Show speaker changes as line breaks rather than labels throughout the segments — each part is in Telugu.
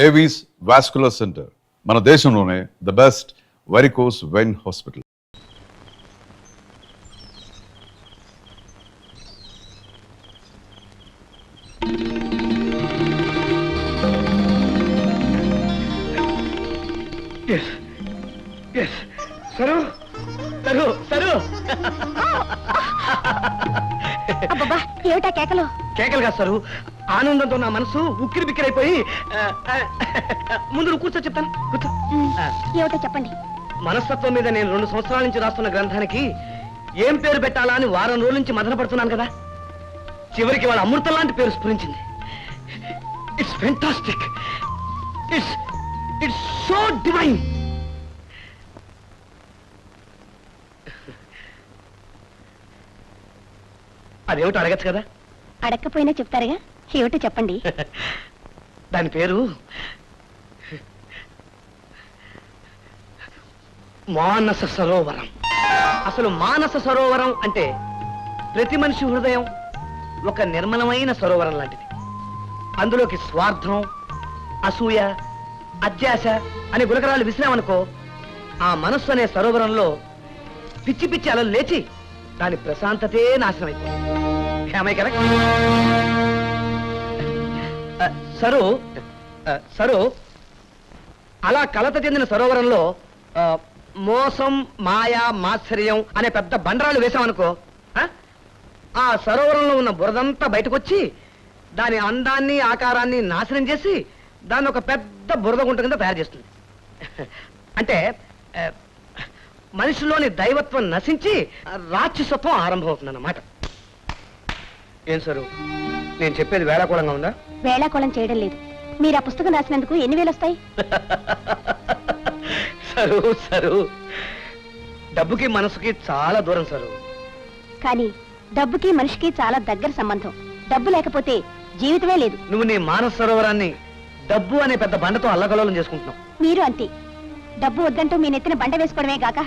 ఏవీస్ వాస్కులర్ సెంటర్ మన దేశంలోనే the best varicose vein hospital.
Sir sir sir
అబ్బబ్బా ఏమిటా కేకలు?
కేకలు కాదు సరు, ఆనందంతో నా మనసు ఉక్కిరి బిక్కిరైపోయి ముందు నువ్వు కూర్చో, చెప్తాను కూర్చో.
ఏమిటో చెప్పండి.
మనస్తత్వం మీద నేను 2 సంవత్సరాల నుంచి రాస్తున్న గ్రంథానికి ఏం పేరు పెట్టాలా అని వారం రోజుల నుంచి మదన పడుతున్నాను కదా. చివరికి వాళ్ళ అమృతం లాంటి పేరు స్ఫురించింది. It's fantastic, it's so divine. అదేమిటో అడగచ్చు కదా.
అడగకపోయినా చెప్తారుగా, ఏమిటో చెప్పండి.
దాని పేరు మానస సరోవరం. అసలు మానస సరోవరం అంటే ప్రతి మనిషి హృదయం ఒక నిర్మలమైన సరోవరం లాంటిది. అందులోకి స్వార్థం, అసూయ, అత్యాశ అనే గులకరాలు విసిరామనుకో, ఆ మనస్సు అనే సరోవరంలో పిచ్చి పిచ్చి అలలు లేచి దాని ప్రశాంతతే నాశనం అయిపోయింది. సరు సరు అలా కలత చెందిన సరోవరంలో మోసం, మాయ, మాత్సర్యం అనే పెద్ద బండరాలు వేసామనుకో, ఆ సరోవరంలో ఉన్న బురదంతా బయటకొచ్చి దాని అందాన్ని, ఆకారాన్ని నాశనం చేసి దాన్ని ఒక పెద్ద బురద గుంట కింద తయారు చేస్తుంది. అంటే మనిషిలోని దైవత్వం నశించి రాక్షసత్వం ఆరంభమవుతుంది అన్నమాట. ఏం సరు, నేను చెప్పేది వేళాకోళంగా ఉందా?
వేళాకోళం చేయడం లేదు. మీరు ఆ పుస్తకం రాసినందుకు ఎన్ని వేలు వస్తాయి?
సరు సరు, డబ్బుకి మనసుకి చాలా దూరం సరు.
కానీ డబ్బుకి మనిషికి చాలా దగ్గర సంబంధం. డబ్బు లేకపోతే జీవితమే లేదు.
నువ్వు నీ మానస సరోవరాన్ని డబ్బు అనే పెద్ద బండతో అల్లకలోలం చేసుకుంటున్నావు.
మీరు అంతే. డబ్బు వద్దంటూ మీ నెత్తిన బండ వేసుకోవడమే గాక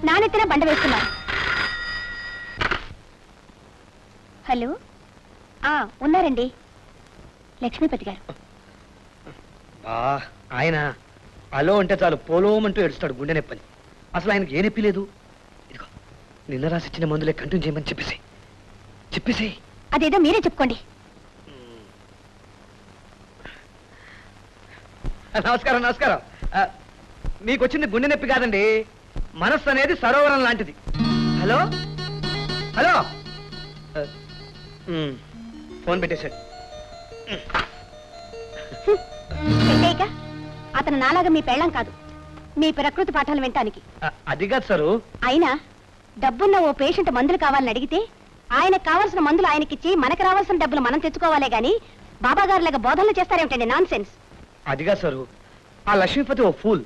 నా నెత్తిన బండ వేస్తున్నారు. హలో, ఉన్నారండి, లక్ష్మీపతి గారు.
ఆయన అలో అంటే చాలు పోలోమంటూ ఏడుస్తాడు, గుండె నొప్పని. అసలు ఆయనకి ఏ నొప్పి లేదు. ఇదిగో నిన్న రాసిచ్చిన మందులే కంటిన్యూ చేయమని చెప్పేసి
అదేదో మీరే చెప్పుకోండి.
నమస్కారం నమస్కారం. మీకు వచ్చింది గుండె నొప్పి కాదండి, మనస్సు అనేది సరోవరం లాంటిది. హలో హలో, ఫోన్ పెట్టేశాడు.
అతను నాలాగా మీ పెళ్ళం కాదు, మీ ప్రకృతి పాఠాలు వినటానికి.
అది కాదు సరు.
అయినా డబ్బున్న ఓ పేషెంట్ మందులు కావాలని అడిగితే ఆయనకు కావాల్సిన మందులు ఆయనకిచ్చి మనకు రావాల్సిన డబ్బులు మనం తెచ్చుకోవాలే గాని బాబా గారు లాగా బోధనలు చేస్తారేమిటండి? Non sense.
అది కాదు సరు, ఆ లక్ష్మీపతి ఓ ఫూల్.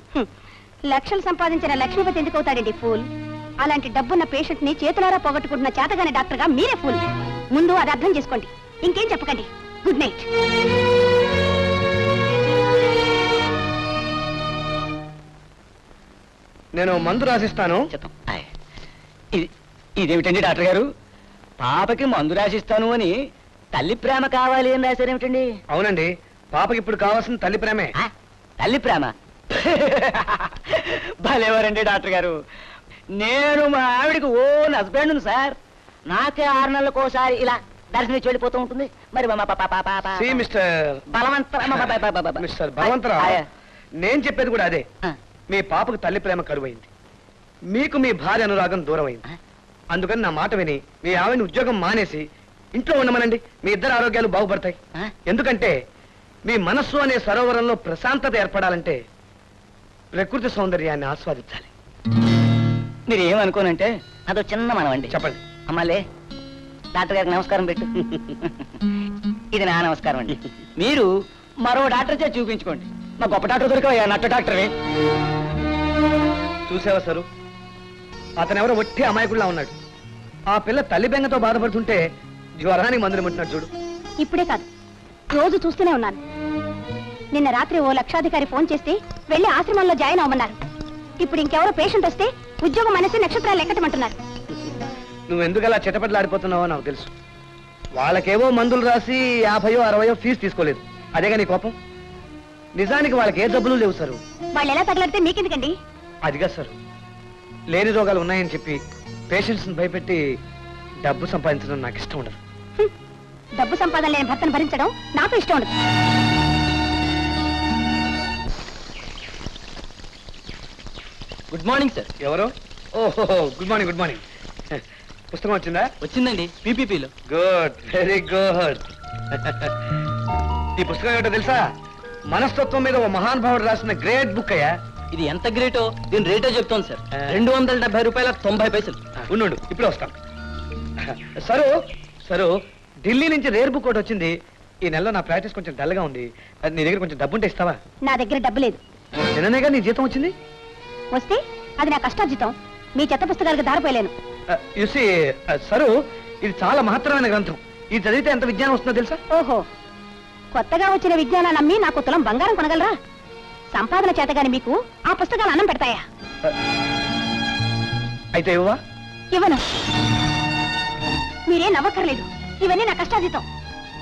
లక్షలు సంపాదించిన లక్ష్మీపతి ఎందుకు అవుతాడండి ఫూల్? అలాంటి డబ్బున్న పేషెంట్ ని చేతులారా పోగొట్టుకుంటున్న చేతగానే డాక్టర్ గా మీరే ఫూల్. ముందు అది అర్థం చేసుకోండి, ఇంకేం చెప్పకండి. Good night.
నేను మందు రాసిస్తాను.
ఇదేమిటండి డాక్టర్ గారు, పాపకి మందు రాసిస్తాను అని తల్లి ప్రేమ కావాలి అని రాశారేమిటండి?
అవునండి, పాపకి ఇప్పుడు కావాల్సిన తల్లి ప్రేమే.
తల్లి ప్రేమ? భలేవారండి డాక్టర్ గారు. నేను మా ఆవిడికి ఓన్ హస్బెండ్ సార్. నాకే 6 నెలలకోసారి ఇలా దర్శనం వెళ్ళిపోతూ ఉంటుంది. మరి
మిస్టర్ బలవంతరావు, నేను చెప్పేది కూడా అదే. మీ పాపకు తల్లి ప్రేమ కరువైంది, మీకు మీ భార్య అనురాగం దూరం అయింది. అందుకని నా మాట విని మీ ఆవిడని ఉద్యోగం మానేసి ఇంట్లో ఉండమనండి. మీ ఇద్దరు ఆరోగ్యాలు బాగుపడతాయి. ఎందుకంటే మీ మనస్సు అనే సరోవరంలో ప్రశాంతత ఏర్పడాలంటే ప్రకృతి సౌందర్యాన్ని ఆస్వాదించాలి.
మీరు ఏమనుకోనంటే అదో చిన్న మనవండి.
చెప్పండి.
అమ్మాలే, డాక్టర్ గారికి నమస్కారం పెట్టు. ఇది నా నమస్కారం అండి. మీరు మరో డాక్టర్ చేసి చూపించుకోండి. మా గొప్ప డాక్టర్ దొరికవయ్యా, నట్ట డాక్టరే.
చూసావా సరు, అతనెవరో ఒట్టి అమాయకుడిలా ఉన్నాడు. ఆ పిల్ల తల్లి బెంగతో బాధపడుతుంటే జ్వరానికి మందులు ముట్టినాడు చూడు.
ఇప్పుడే కాదు, రోజు చూస్తూనే ఉన్నాను. నిన్న రాత్రి ఓ లక్షాధికారి ఫోన్ చేస్తే వెళ్లి ఆశ్రమంలో జాయిన్ అవ్వమన్నారు. ఇప్పుడు ఇంకెవరో పేషెంట్ వస్తే ఉద్యోగం అనేసి నక్షత్రాలు ఎక్కటమంటున్నారు.
నువ్వు ఎందుకు అలా చిటపట్లాడిపోతున్నావో నాకు తెలుసు. వాళ్ళకేవో మందులు రాసి 50 60 ఫీజు తీసుకోలేదు. అదేగా నీ కోపం. నిజానికి వాళ్ళకి ఏ జబ్బులు లేవు సార్.
వాళ్ళు ఎలా తగలడితే మీకెందుకండి?
అదిగా సార్, లేని రోగాలు ఉన్నాయని చెప్పి పేషెంట్స్ భయపెట్టి డబ్బు సంపాదించడం నాకు ఇష్టం ఉండదు.
హ్మ్. డబ్బు సంపాదన లేని భర్తను భరించడం నాకు ఇష్టం ఉండదు.
Good morning sir.
ఎవరు? ఓహో, గుడ్ మార్నింగ్, గుడ్ మార్నింగ్. పుస్తకం వచ్చిందా?
వచ్చిందండి, పీపీపీలో.
Good, very good. ఈ పుస్తకం ఏంటో తెలుసా? మనస్తత్వం మీద ఓ మహానుభావుడు రాసిన గ్రేట్ బుక్ అయ్యా.
ఇది ఎంత గ్రేటో దీని రేటో చెప్తాను సార్. 270 రూపాయల 90 పైసలు.
ఉండు, ఇప్పుడే వస్తాం. సరు సరు, ఢిల్లీ నుంచి రేర్ బుక్ ఒకటి వచ్చింది. ఈ నెలలో నా ప్రాక్టీస్ కొంచెం డల్గా ఉంది. అది నీ దగ్గర కొంచెం డబ్బు ఉంటే ఇస్తావా?
నా దగ్గర డబ్బు లేదు.
నిన్ననేగా నీ జీతం వచ్చింది.
వస్తే అది నా కష్టార్జితం. మీ చెత్త పుస్తకాలకు దారిపోయలేను.
యూసి సరు, ఇది చాలా మహత్తరమైన గ్రంథం. ఇది చదివితే ఎంత విజ్ఞానం వస్తుందో తెలుసా?
ఓహో, కొత్తగా వచ్చిన విజ్ఞానాన్ని నమ్మి నాకు తులం బంగారం కొనగలరా? సంపాదన చేతగాని మీకు ఆ పుస్తకాలు అన్నం పెడతాయా?
అయితే ఇవ్వవా?
ఇవ్వను. మీరేం నవ్వక్కర్లేదు. ఇవన్నీ నా కష్టార్జితం.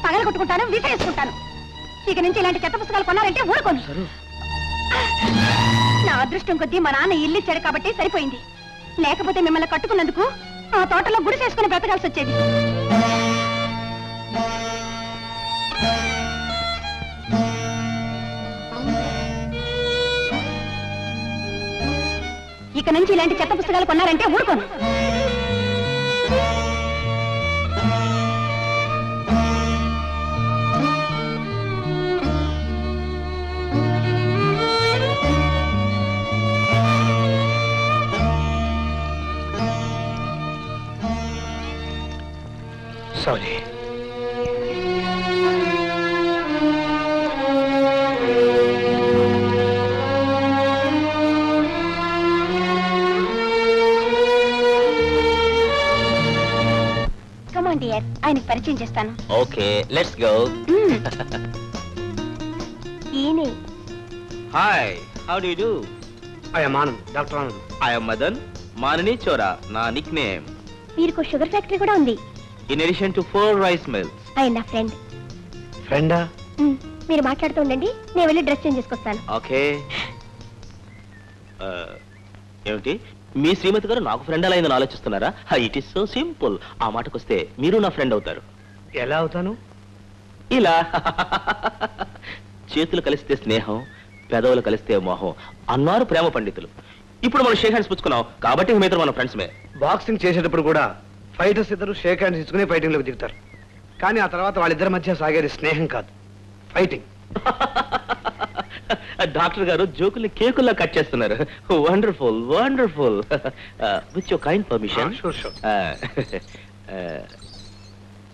పగల కొట్టుకుంటాను, విసిరేసుకుంటాను. ఇక నుంచి ఇలాంటి చెత్త పుస్తకాలు కొన్నారంటే ఊరుకోను.
సరు,
నా అదృష్టం కొద్దీ మా నాన్న ఇల్లు ఇచ్చాడు కాబట్టి సరిపోయింది. లేకపోతే మిమ్మల్ని కట్టుకున్నందుకు ఆ తోటలో గుడి చేసుకుని బ్రతకాల్సి వచ్చేది. ఇక నుంచి ఇలాంటి చెత్త పుస్తకాలు కొన్నారంటే ఊరుకోను.
సారీ.
కమాన్ డియర్, ఆయనకి పరిచయం చేస్తాను.
Okay, let's go.
ఈయనే.
Hi, how do you do?
I'm Anand, doctor Anand.
I am Madan, మానని చోరా నా నిక్ నేమ్.
వీరికి షుగర్ ఫ్యాక్టరీ కూడా ఉంది.
In addition to 4 rice mills.
ఆయన నా ఫ్రెండ్.
ఫ్రెండా?
మీరు మాట్లాడుతూ ఉండండి, నేను వెళ్ళి డ్రెస్ చేంజ్ చేసుకొస్తాను.
ఓకే. ఏమిటి మీ శ్రీమతి గారు నాకు ఫ్రెండ్ అలా అయిందని ఆలోచిస్తున్నారా? It is so simple. ఆ మాటకొస్తే మీరు నా ఫ్రెండ్ అవుతారు.
ఎలా అవుతాను?
ఇలా చేతులు కలిస్తే స్నేహం, పెదవులు కలిస్తే మోహం అన్నారు ప్రేమ పండితులు. ఇప్పుడు మనం షేక్ హ్యాండ్స్ పుచ్చుకున్నాం కాబట్టి మీ ఇద్దరు మన ఫ్రెండ్స్ మే.
బాక్సింగ్ చేసేటప్పుడు కూడా ఫైటర్స్ ఇద్దరు షేక్ హ్యాండ్స్ ఇచ్చుకుని ఫైటింగ్ లోకి దిగుతారు. కానీ ఆ తర్వాత వాళ్ళిద్దరి మధ్య సాగేది స్నేహం కాదు, ఫైటింగ్.
డాక్టర్ గారు జోకుల్ని కేకుల్లా కట్ చేస్తున్నారు. Wonderful, wonderful. With your kind permission,
sure sure.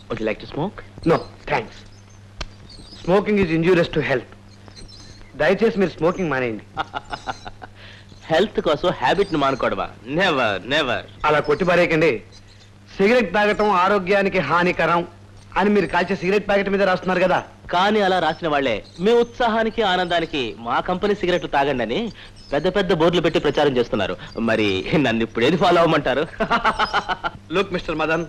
Would you like to smoke?
No thanks. Smoking is injurious to health. దయచేసి మీరు స్మోకింగ్ మానేయండి.
హెల్త్ కోసం హ్యాబిట్ ని మానుకోవడమా? Never never.
అలా కొట్టిపారేయకండి. సిగరెట్ తాగటం ఆరోగ్యానికి హానికరం అని మీరు కాల్చే సిగరెట్ ప్యాకెట్ మీద రాస్తున్నారు కదా.
కానీ అలా రాసిన వాళ్లే మీ ఉత్సాహానికి ఆనందానికి మా కంపెనీ సిగరెట్లు తాగండి అని పెద్ద పెద్ద బోర్డులు పెట్టి ప్రచారం చేస్తున్నారు. మరి నన్ను ఇప్పుడు ఏది ఫాలో అవ్వమంటారు?
లుక్ మిస్టర్ మదన్,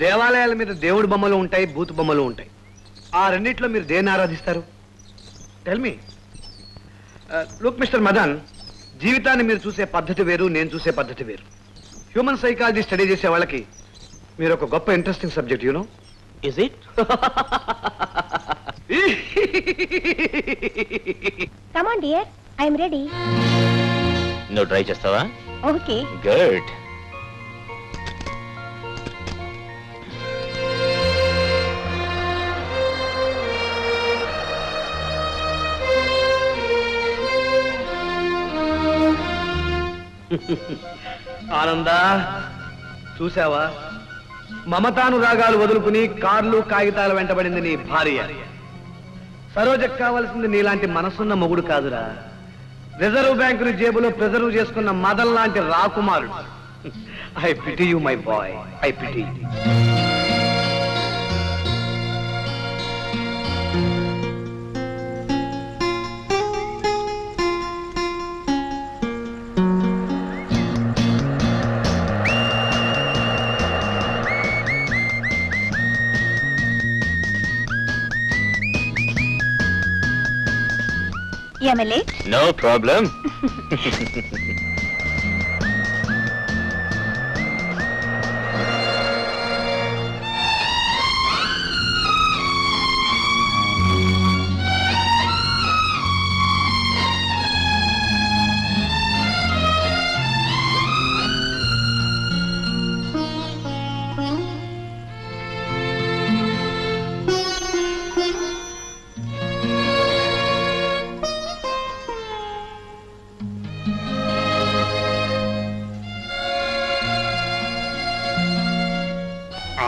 దేవాలయాల మీద దేవుడి బొమ్మలు ఉంటాయి, బూతు బొమ్మలు ఉంటాయి. ఆ రెండిట్లో మీరు దేన్ని ఆరాధిస్తారు? Tell me. Look mister Madan, జీవితాన్ని మీరు చూసే పద్ధతి వేరు, నేను చూసే పద్ధతి వేరు. హ్యూమన్ సైకాలజీ స్టడీ చేసే వాళ్ళకి మీరు ఒక గొప్ప interesting subject, you know.
Is it?
Come on dear, I'm ready.
నువ్వు ట్రై చేస్తావా?
ఓకే.
గుడ్.
ఆనందా, చూసావా? మమతానురాగాలు వదులుకుని కార్లు కాగితాలు వెంటబడింది నీ భార్య. సరోజకు కావాల్సింది నీలాంటి మనసున్న మొగుడు కాదురా, రిజర్వ్ బ్యాంకుని జేబులో ప్రిజర్వ్ చేసుకున్న మదన్ లాంటి రాకుమారుడు. I pity you my boy, I pity.
MLA
no problem.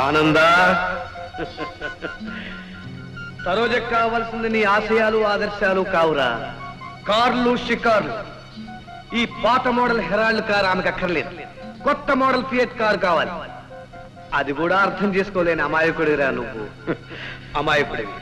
ఆనందా, సరోజకు కావాల్సింది నీ ఆశయాలు ఆదర్శాలు కావురా, కార్లు షికార్లు. ఈ పాత మోడల్ హెరాల్డ్ కార్ ఆమెకు అక్కర్లేదు, కొత్త మోడల్ ఫియట్ కార్ కావాలి. అది కూడా అర్థం చేసుకోలేని అమాయకుడిరా నువ్వు, అమాయకుడివి.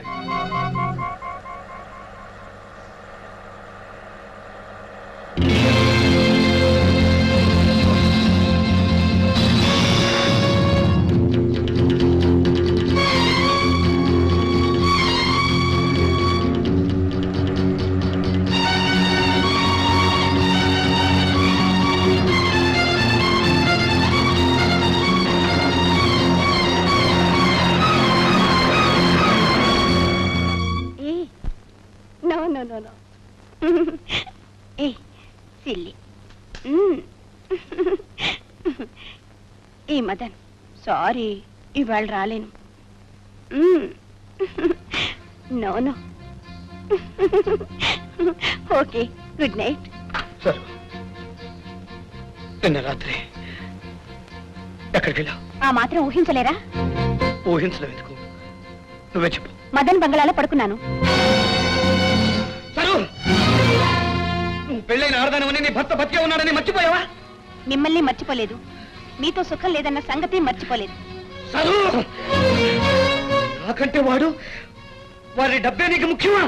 No. ఏ సిల్లి. ఏ మదన్, సారీ, ఇవాళ రాలేను. నో. Okay, good night.
సరే, నిన్న రాత్రి ఎక్కడికి వెళ్ళావు?
ఆ మాత్రం ఊహించలేరా?
ఊహించడం ఎందుకు, నువ్వే చెప్పు.
మదన్ బంగళాలో పడుకున్నాను.
నువ్వు పెళ్ళైన ఆడదానవని, నీ భర్త బతికే ఉన్నాడని మర్చిపోయావా?
మిమ్మల్ని మర్చిపోలేదు, మీతో సుఖం లేదన్న సంగతి మర్చిపోలేదు.
సరు, నాకంటే వారి డబ్బే నీకు ముఖ్యమా?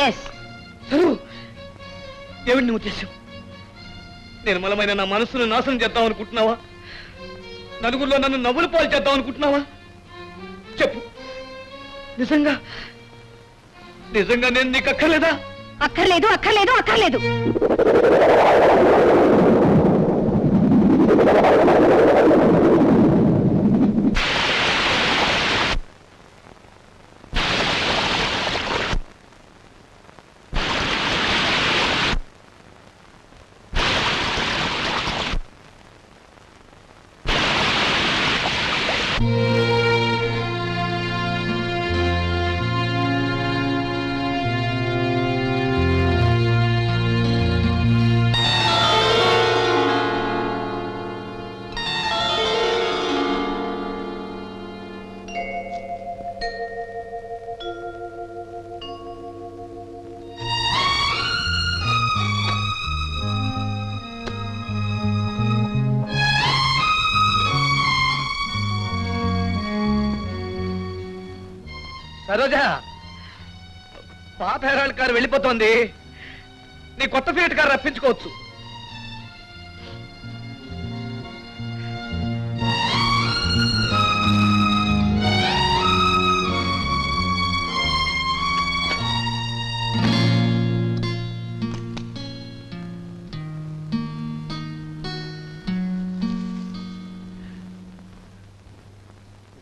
ఎస్.
సరు, ఏమిటి నీ ఉద్దేశం? నిర్మలమైన నా మనసును నాశనం చేద్దాం అనుకుంటున్నావా? నలుగురిలో నన్ను నవ్వులు పాలు చేద్దాం అనుకుంటున్నావా? చెప్పు, నిజంగా నేను నీకు అక్కర్లేదా?
అక్కర్లేదు.
సరోజా, పాత హెరాల్డ్ కారు వెళ్ళిపోతోంది, నీ కొత్త ఫియట్ కారు రప్పించుకోవచ్చు.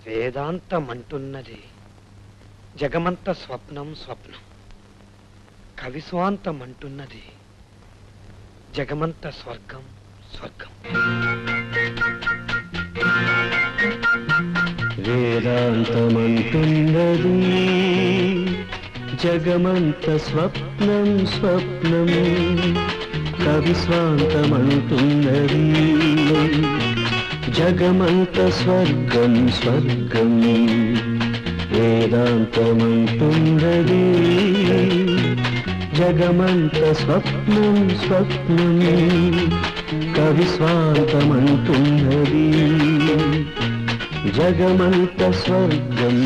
వేదాంతం అంటున్నది జగమంత స్వప్నం. కవిస్వాంతం అంటున్నది జగమంత స్వర్గం.
వేదాంతమంటున్నది జగమంత స్వప్నం. కవిస్వాంతమంటున్నది జగమంత స్వర్గం. వేదాంతమంటున్నది జగమంత స్వప్నం. కవిస్వాంతమంటున్నది జగమంత స్వర్గం.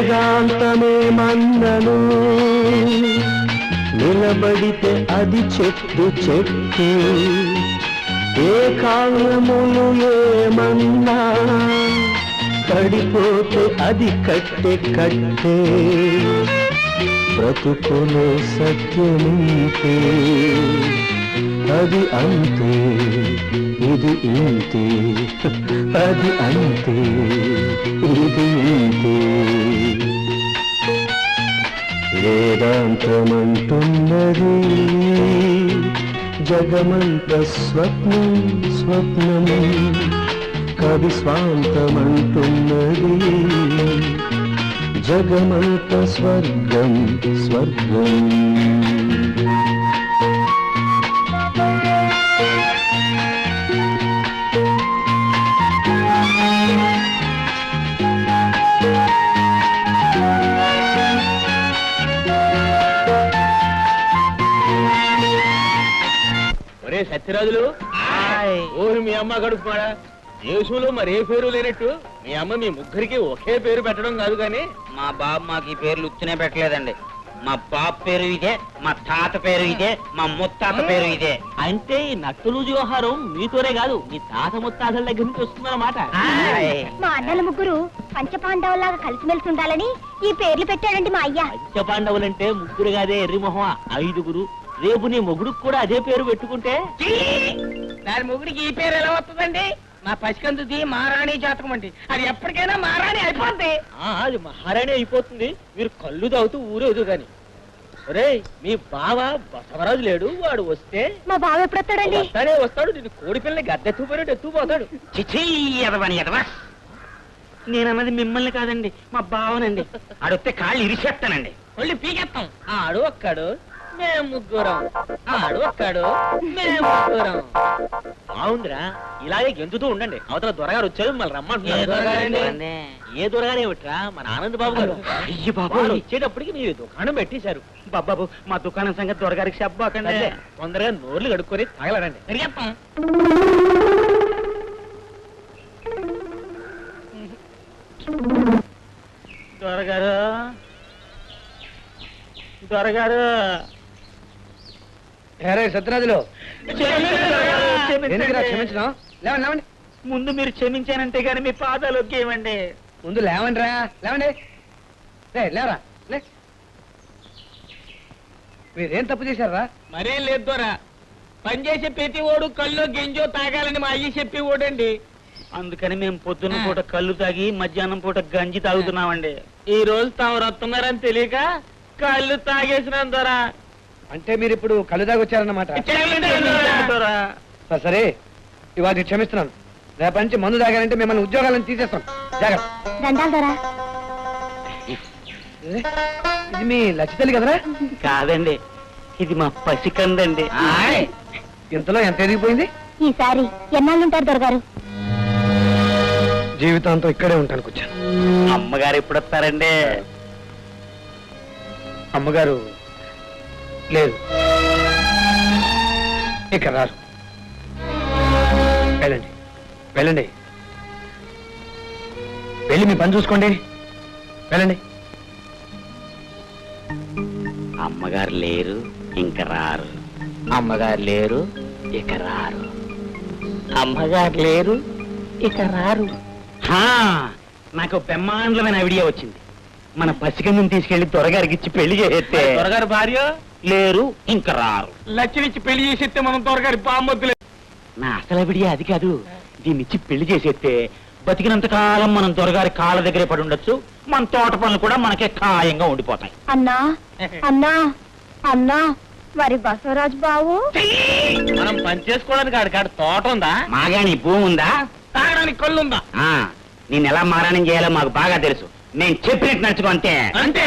వేదాంతమే మన్నను నిలబడితే అది చెట్టు చెట్టు ఏ కావ్యములు ఏమన్నా పడిపోతే అది కట్టె కట్టే బ్రతుకులో సత్యమింతే అది అంతే ఇది ఇంతే అది అంతే ఇది ఇంతే వేదాంతమంటున్నది జగమంత స్వప్నం స్వప్నం కవి స్వాంతమంటున్నది జగమంత స్వర్గం స్వర్గం
ఒరే సత్యరాజులు ఓరు మీ అమ్మ గడుపుమాడా దేశంలో మరే పేరు లేనట్టు మీ అమ్మ మీ ముగ్గురికి ఒకే పేరు పెట్టడం కాదు కానీ
మా బాబు మాకు ఈ పేర్లు ఉచ్చినే పెట్టలేదండి. మా బాబు పేరు ఇదే, మా తాత పేరు ఇదే, మా ముత్తాత పేరు ఇదే.
అంటే ఈ నట్టులు వ్యవహారం మీతోనే కాదు మీ తాత ముత్తాతల దగ్గర నుంచి వస్తుందన్నమాట.
మా అన్నల ముగ్గురు పంచపాండవులాగా కలిసిమెలిసి ఉండాలని ఈ పేర్లు పెట్టాడండి మా అయ్య.
పంచపాండవులంటే ముగ్గురు కాదే ఎర్రిమొహం 5గురు. రేపు నీ మొగుడుకు కూడా అదే పేరు పెట్టుకుంటే
దాని మొగుడికి ఈ పేరు ఎలా వస్తుందండి? మా పసికందుది మహారాణి జాతకం అండి, అది ఎప్పటికైనా మహారాణి అయిపోద్ది.
అది మహారాణి అయిపోతుంది. మీరు కళ్ళు తాగుతూ ఊరేదు గాని. ఒరే మీ బావ బసవరాజు లేడు, వాడు వస్తే
మా బావ ఎప్పుడు వస్తాడండి?
వస్తాడు నిన్ను కోడి పిల్లని గద్దెత్తుపోయినట్టు ఎత్తుపోతాడు.
చిచి ఎదవని ఎదవా. నేనన్నది మిమ్మల్ని కాదండి, మా బావనండి. ఆడొస్తే కాళ్ళు ఇరిచేస్తానండి, ఒళ్ళు పీకేస్తాం. ఆడు ఒక్కడు మేము ముగ్గురం, ఆడు ఒక్కడు మేము ముగ్గురం.
బాగుందిరా, ఇలాగే గెంతుతూ ఉండండి. అవతల దొరగారు వచ్చారు మళ్ళీ రమ్మంటున్నారు. ఏ దొరగారు ఏమిట్రా, మన ఆనంద్ బాబు గారు.
అయ్యి బాబు,
వాళ్ళు వచ్చేటప్పటికి మీరు దుకాణం పెట్టేశారు.
బాబాబు మా దుకాణం సంగతి దొరగారికి చెప్పబాకండి.
అదే, తొందరగా నోర్లు కడుక్కొని తగలడండి.
తిరిగేస్తాం.
దొరగారు దొరగారు
సత్యరాజులు ఎందుకురా క్షమించడం? లేవండి లేవండి,
ముందు మీరు క్షమించానంటే గాని మీ పాదాలు ఒకేమండి.
ముందు లేవండి రా, లేవండి. లేవరా లే. మీరేం తప్పు చేశారా?
మరేం లేదు దొరా, పనిచేసే ప్రతి ఓడు కల్లో గింజో తాగాలని మా అయ్యి చెప్పి ఓడండి.
అందుకని మేము పొద్దున్న పూట కళ్ళు తాగి మధ్యాహ్నం పూట గంజి తాగుతున్నామండి.
ఈ రోజు తాము వస్తున్నారని తెలియక కళ్ళు తాగేసినాం దొరా.
అంటే మీరు ఇప్పుడు కళ్ళు దాకా వచ్చారన్నమాట. సరే ఇవాళ క్షమిస్తున్నాను. రేపటి నుంచి మందు తాగారంటే మిమ్మల్ని ఉద్యోగాలను తీసేస్తాం. జాగ్రత్త.
దండాలు దొరా.
ఇది మీ లచ్చితల్లి కదరా?
కాదండి, ఇది మా పసికందండి.
ఇంతలో ఎంత ఎదిగిపోయింది?
ఈసారి ఎన్నాళ్ళుంటారు దొరగారు?
జీవితాంతం ఇక్కడే ఉంటానికి వచ్చాను.
అమ్మగారు ఎప్పుడు వస్తారండి?
అమ్మగారు లేదు, ఇక రారు. వెళ్ళండి వెళ్ళండి, వెళ్ళి మీ పని చూసుకోండి. వెళ్ళండి.
అమ్మగారు లేరు, ఇంక రారు. అమ్మగారు లేరు, ఇక రారు. అమ్మగారు లేరు, ఇక రారు. నాకు బ్రహ్మాండమైన ఐడియా వచ్చింది. మన పసికందుని తీసుకెళ్లి దొరగారికి ఇచ్చి పెళ్లి చేస్తే
దొరగారు భార్య
లేరు, ఇంక రారు.
లక్ష్మిచ్చి పెళ్లి చేసేస్తే మనం దొరగారి బామ్మొద్దులే.
నా అసలు ఐడియా అది కాదు. దీన్నిచ్చి పెళ్లి చేసేస్తే బతికినంత కాలం మనం దొరగారి కాళ్ళ దగ్గరే పడి ఉండొచ్చు. మన తోట పనులు కూడా మనకే ఖాయంగా ఉండిపోతాయి.
అన్నా అన్నా అన్నా, మరి బసవరాజు బావు
మనం పని చేసుకోవడానికి ఆడికాడ తోట ఉందా?
మాగాని భూమి ఉందా?
తాగడానికి కళ్ళు ఉందా?
నేను ఎలా మారాణం చేయాలో మాకు బాగా తెలుసు. నేను చెప్పినట్టు నడుచుకో అంతే.
అంటే